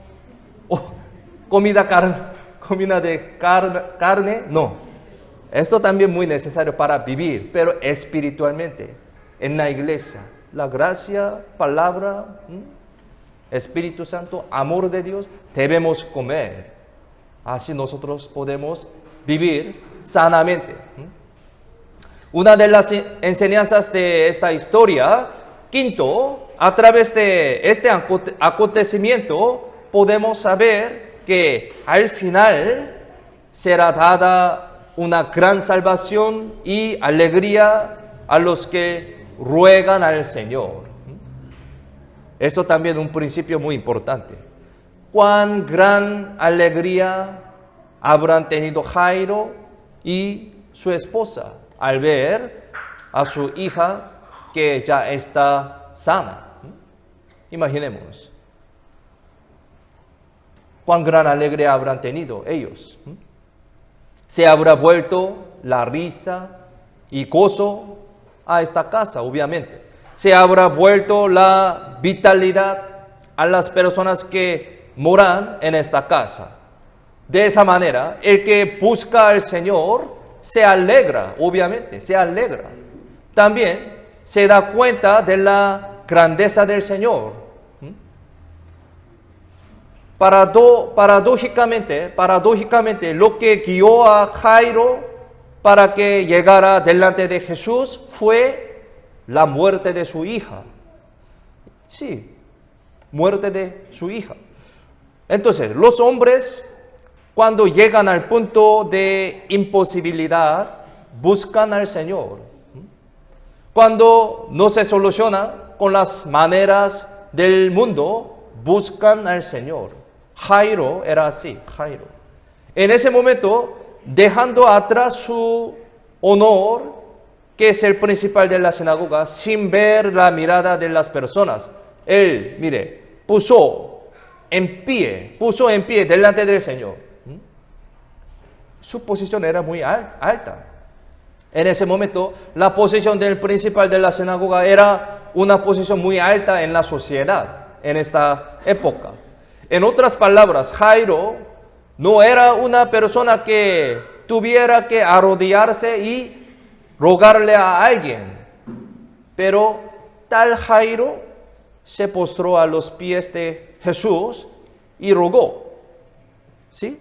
comida de carne. No. Esto también es muy necesario para vivir, pero espiritualmente. En la iglesia. La gracia, palabra, Espíritu Santo, amor de Dios, debemos comer. Así nosotros podemos vivir sanamente. Una de las enseñanzas de esta historia, quinto, a través de este acontecimiento, podemos saber que al final será dada una gran salvación y alegría a los que ruegan al Señor. Esto también es un principio muy importante. Cuán gran alegría habrán tenido Jairo y su esposa al ver a su hija que ya está sana. Imaginemos. Cuán gran alegría habrán tenido ellos. Se habrá vuelto la risa y gozo a esta casa, obviamente. Se habrá vuelto la vitalidad a las personas que moran en esta casa. De esa manera, el que busca al Señor se alegra, obviamente, se alegra. También se da cuenta de la grandeza del Señor. Paradójicamente, lo que guió a Jairo para que llegara delante de Jesús fue la muerte de su hija. Sí, muerte de su hija. Entonces, los hombres, cuando llegan al punto de imposibilidad, buscan al Señor. Cuando no se soluciona con las maneras del mundo, buscan al Señor. Jairo era así, Jairo. En ese momento, dejando atrás su honor, que es el principal de la sinagoga, sin ver la mirada de las personas, él, puso en pie, puso en pie delante del Señor. Su posición era muy alta. En ese momento, la posición del principal de la sinagoga era una posición muy alta en la sociedad, en esta época. En otras palabras, Jairo no era una persona que tuviera que arrodillarse y rogarle a alguien. Pero tal Jairo se postró a los pies de Jesús y rogó. ¿Sí?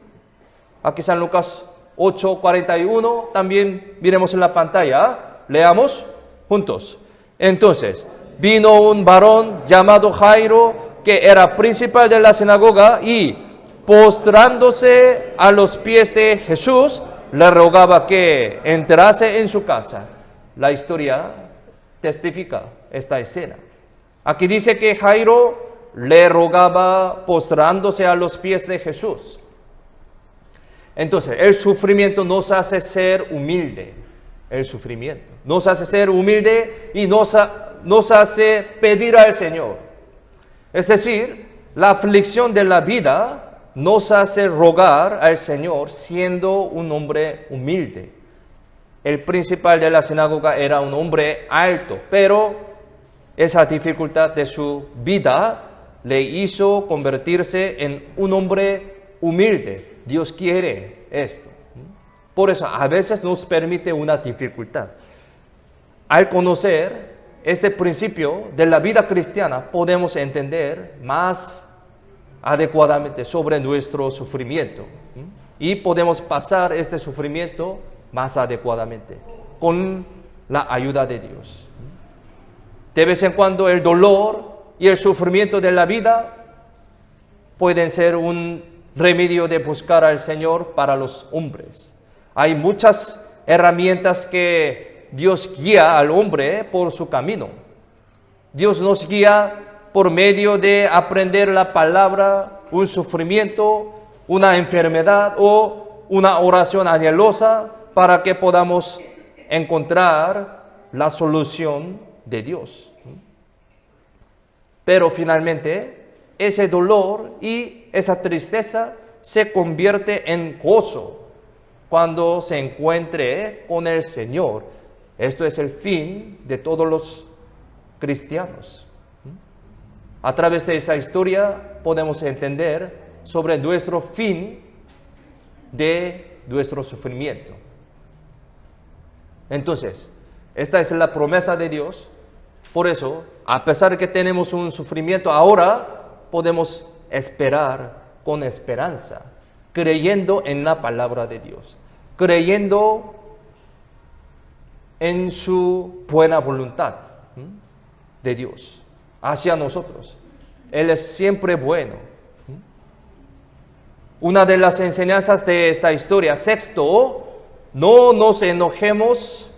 Aquí San Lucas 8:41, también miremos en la pantalla. Leamos juntos. Entonces, vino un varón llamado Jairo, que era principal de la sinagoga, y postrándose a los pies de Jesús, le rogaba que entrase en su casa. La historia testifica esta escena. Aquí dice que Jairo le rogaba postrándose a los pies de Jesús. Entonces, el sufrimiento nos hace ser humilde. El sufrimiento nos hace ser humilde y nos hace pedir al Señor. Es decir, la aflicción de la vida nos hace rogar al Señor siendo un hombre humilde. El principal de la sinagoga era un hombre alto, pero esa dificultad de su vida le hizo convertirse en un hombre humilde. Dios quiere esto. Por eso a veces nos permite una dificultad. Al conocer este principio de la vida cristiana, podemos entender más adecuadamente sobre nuestro sufrimiento. Y podemos pasar este sufrimiento más adecuadamente con la ayuda de Dios. De vez en cuando el dolor y el sufrimiento de la vida pueden ser un remedio de buscar al Señor para los hombres. Hay muchas herramientas que Dios guía al hombre por su camino. Dios nos guía por medio de aprender la palabra, un sufrimiento, una enfermedad o una oración anhelosa para que podamos encontrar la solución de Dios. Pero finalmente, ese dolor y esa tristeza se convierte en gozo cuando se encuentre con el Señor. Esto es el fin de todos los cristianos. A través de esa historia podemos entender sobre nuestro fin de nuestro sufrimiento. Entonces, esta es la promesa de Dios. Por eso, a pesar de que tenemos un sufrimiento ahora, podemos esperar con esperanza, creyendo en la palabra de Dios, creyendo en su buena voluntad de Dios hacia nosotros. Él es siempre bueno. Una de las enseñanzas de esta historia, sexto, no nos enojemos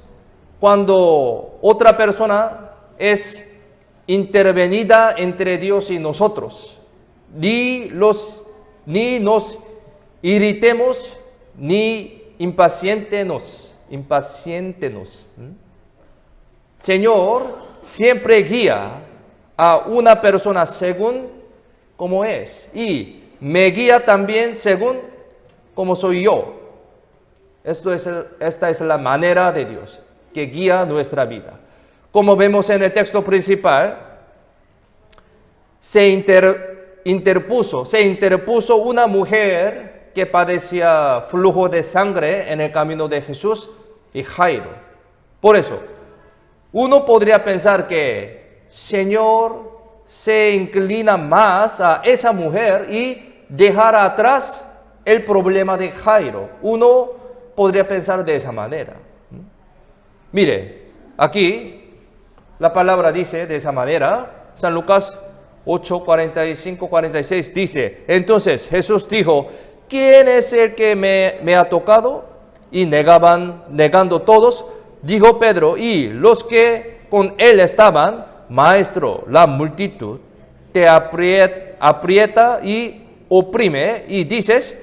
cuando otra persona es intervenida entre Dios y nosotros. Ni nos irritemos, ni impaciéntenos. Señor siempre guía a una persona según como es, y me guía también según como soy yo. Esta es la manera de Dios que guía nuestra vida. Como vemos en el texto principal, se interpuso una mujer que padecía flujo de sangre en el camino de Jesús y Jairo. Por eso, uno podría pensar que Señor se inclina más a esa mujer y dejar atrás el problema de Jairo. Uno podría pensar de esa manera. Mire, aquí la palabra dice de esa manera, San Lucas 8:45-46 dice: entonces Jesús dijo, ¿quién es el que me ha tocado? Y negando todos, dijo Pedro y los que con él estaban: Maestro, la multitud te aprieta y oprime, y dices,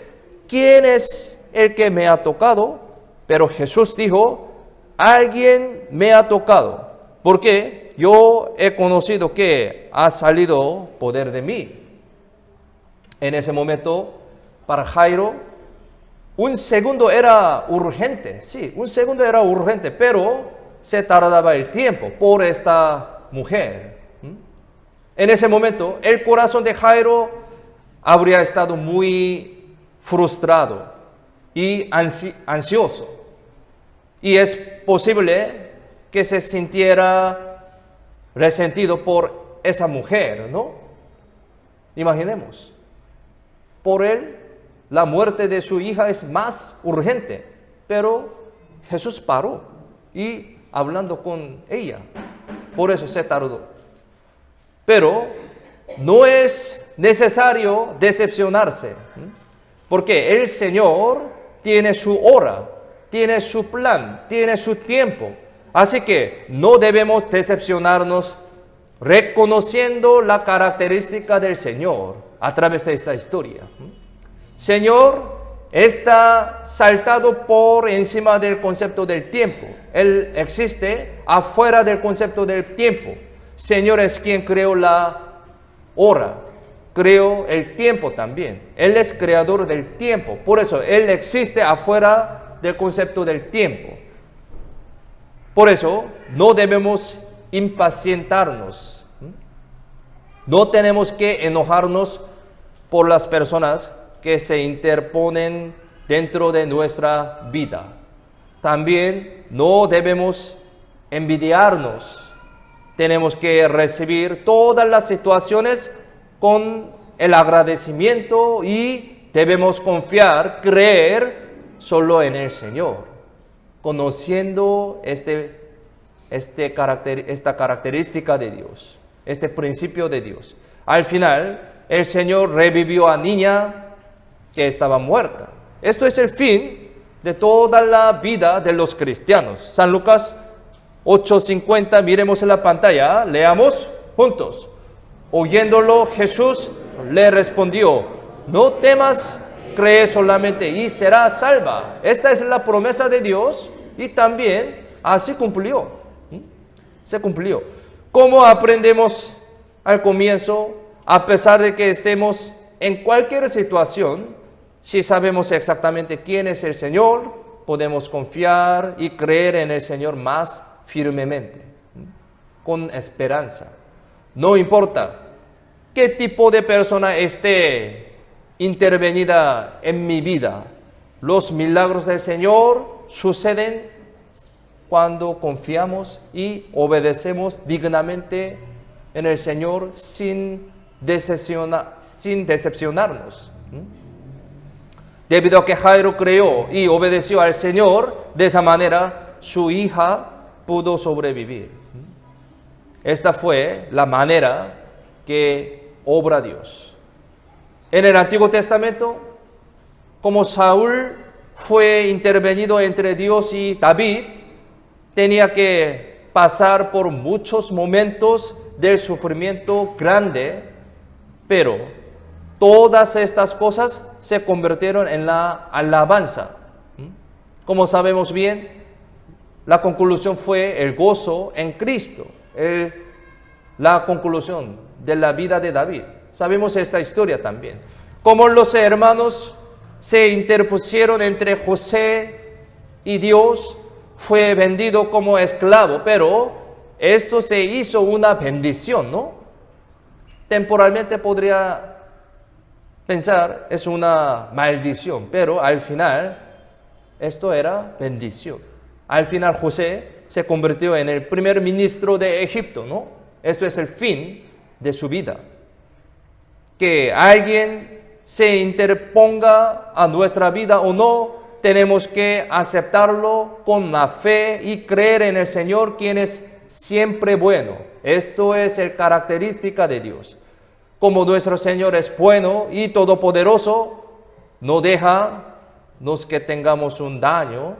¿quién es el que me ha tocado? Pero Jesús dijo, alguien me ha tocado, porque yo he conocido que ha salido poder de mí. En ese momento, para Jairo, un segundo era urgente, sí, un segundo era urgente, pero se tardaba el tiempo por esta mujer. En ese momento, el corazón de Jairo habría estado muy frustrado y ansioso. Y es posible que se sintiera resentido por esa mujer, ¿no? Imaginemos, por él, la muerte de su hija es más urgente, pero Jesús paró y hablando con ella, por eso se tardó. Pero no es necesario decepcionarse, porque el Señor tiene su hora, tiene su plan, tiene su tiempo. Así que no debemos decepcionarnos reconociendo la característica del Señor a través de esta historia. Señor está saltado por encima del concepto del tiempo. Él existe afuera del concepto del tiempo. Señor es quien creó la hora, creó el tiempo también. Él es creador del tiempo. Por eso, Él existe afuera del concepto del tiempo. Por eso, no debemos impacientarnos. No tenemos que enojarnos por las personas que se interponen dentro de nuestra vida. También no debemos envidiarnos. Tenemos que recibir todas las situaciones con el agradecimiento y debemos confiar, creer solo en el Señor, conociendo esta característica de Dios, este principio de Dios. Al final, el Señor revivió a niña que estaba muerta. Esto es el fin de toda la vida de los cristianos. San Lucas 8:50, miremos en la pantalla, leamos juntos. Oyéndolo, Jesús le respondió, no temas, cree solamente y serás salva. Esta es la promesa de Dios y también así cumplió. Se cumplió. ¿Cómo aprendemos al comienzo, a pesar de que estemos en cualquier situación? Si sabemos exactamente quién es el Señor, podemos confiar y creer en el Señor más firmemente, con esperanza. No importa qué tipo de persona esté intervenida en mi vida, los milagros del Señor suceden cuando confiamos y obedecemos dignamente en el Señor sin decepcionarnos. Debido a que Jairo creyó y obedeció al Señor, de esa manera su hija pudo sobrevivir. Esta fue la manera que obra Dios. En el Antiguo Testamento, como Saúl fue intervenido entre Dios y David, tenía que pasar por muchos momentos del sufrimiento grande, pero todas estas cosas se convirtieron en la alabanza. Como sabemos bien, la conclusión fue el gozo en Cristo, la conclusión de la vida de David. Sabemos esta historia también. Como los hermanos se interpusieron entre José y Dios, fue vendido como esclavo, pero esto se hizo una bendición, ¿no? Temporalmente podría pensar, es una maldición, pero al final esto era bendición. Al final José se convirtió en el primer ministro de Egipto, ¿no? Esto es el fin de su vida. Que alguien se interponga a nuestra vida o no, tenemos que aceptarlo con la fe y creer en el Señor, quien es siempre bueno. Esto es la característica de Dios. Como nuestro Señor es bueno y todopoderoso, no deja que tengamos un daño.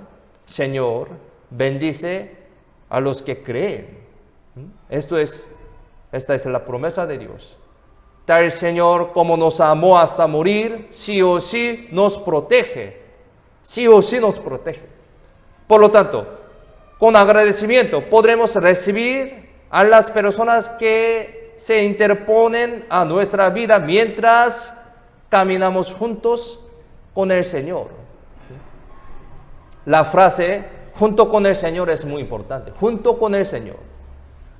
Señor, bendice a los que creen. Esta es la promesa de Dios. Tal Señor como nos amó hasta morir, sí o sí nos protege. Sí o sí nos protege. Por lo tanto, con agradecimiento podremos recibir a las personas que se interponen a nuestra vida mientras caminamos juntos con el Señor. La frase junto con el Señor es muy importante, junto con el Señor.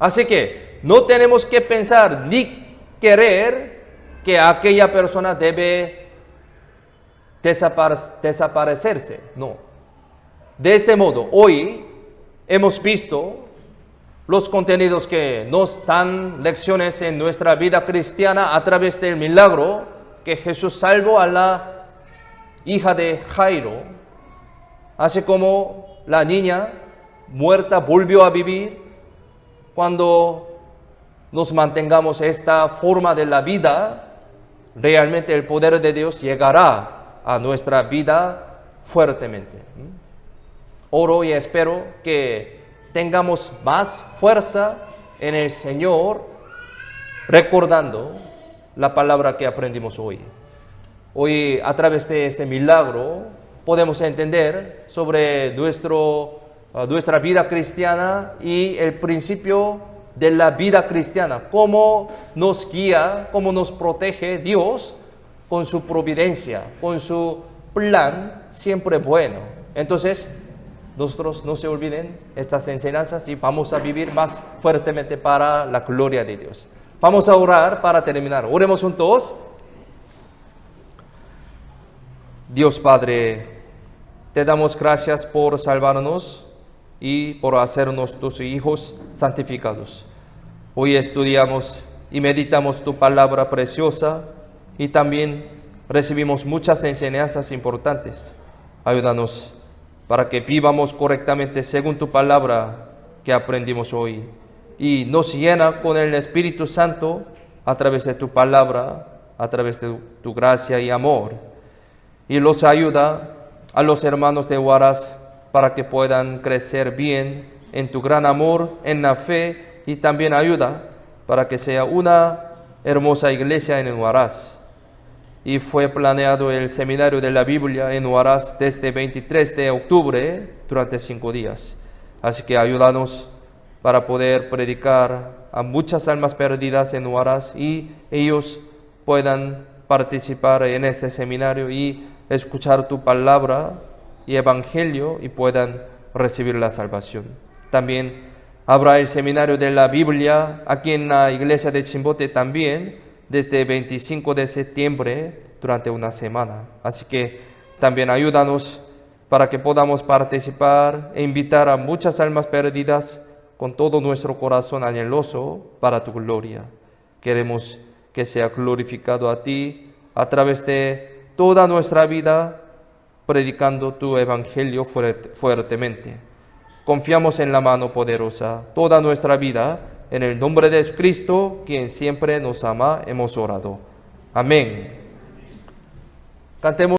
Así que no tenemos que pensar ni querer que aquella persona debe desaparecerse, no. De este modo, hoy hemos visto los contenidos que nos dan lecciones en nuestra vida cristiana a través del milagro que Jesús salvó a la hija de Jairo, así como la niña muerta volvió a vivir. Cuando nos mantengamos esta forma de la vida, realmente el poder de Dios llegará a nuestra vida fuertemente. Oro y espero que tengamos más fuerza en el Señor, recordando la palabra que aprendimos hoy. Hoy, a través de este milagro, podemos entender sobre nuestra vida cristiana y el principio de la vida cristiana, cómo nos guía, cómo nos protege Dios con su providencia, con su plan siempre bueno. Entonces, nosotros no se olviden estas enseñanzas y vamos a vivir más fuertemente para la gloria de Dios. Vamos a orar para terminar. Oremos juntos. Dios Padre, te damos gracias por salvarnos y por hacernos tus hijos santificados. Hoy estudiamos y meditamos tu palabra preciosa y también recibimos muchas enseñanzas importantes. Ayúdanos para que vivamos correctamente según tu palabra que aprendimos hoy. Y nos llena con el Espíritu Santo a través de tu palabra, a través de tu gracia y amor. Y los ayuda a los hermanos de Huaraz para que puedan crecer bien en tu gran amor, en la fe, y también ayuda para que sea una hermosa iglesia en Huaraz. Y fue planeado el seminario de la Biblia en Huaraz desde 23 de octubre durante 5 días. Así que ayúdanos para poder predicar a muchas almas perdidas en Huaraz y ellos puedan participar en este seminario y escuchar tu palabra y evangelio y puedan recibir la salvación. También habrá el seminario de la Biblia aquí en la iglesia de Chimbote también, desde 25 de septiembre durante una semana. Así que también ayúdanos para que podamos participar e invitar a muchas almas perdidas con todo nuestro corazón anheloso para tu gloria. Queremos que sea glorificado a ti a través de toda nuestra vida, predicando tu evangelio fuertemente. Confiamos en la mano poderosa toda nuestra vida. En el nombre de Jesucristo, quien siempre nos ama, hemos orado. Amén. Cantemos.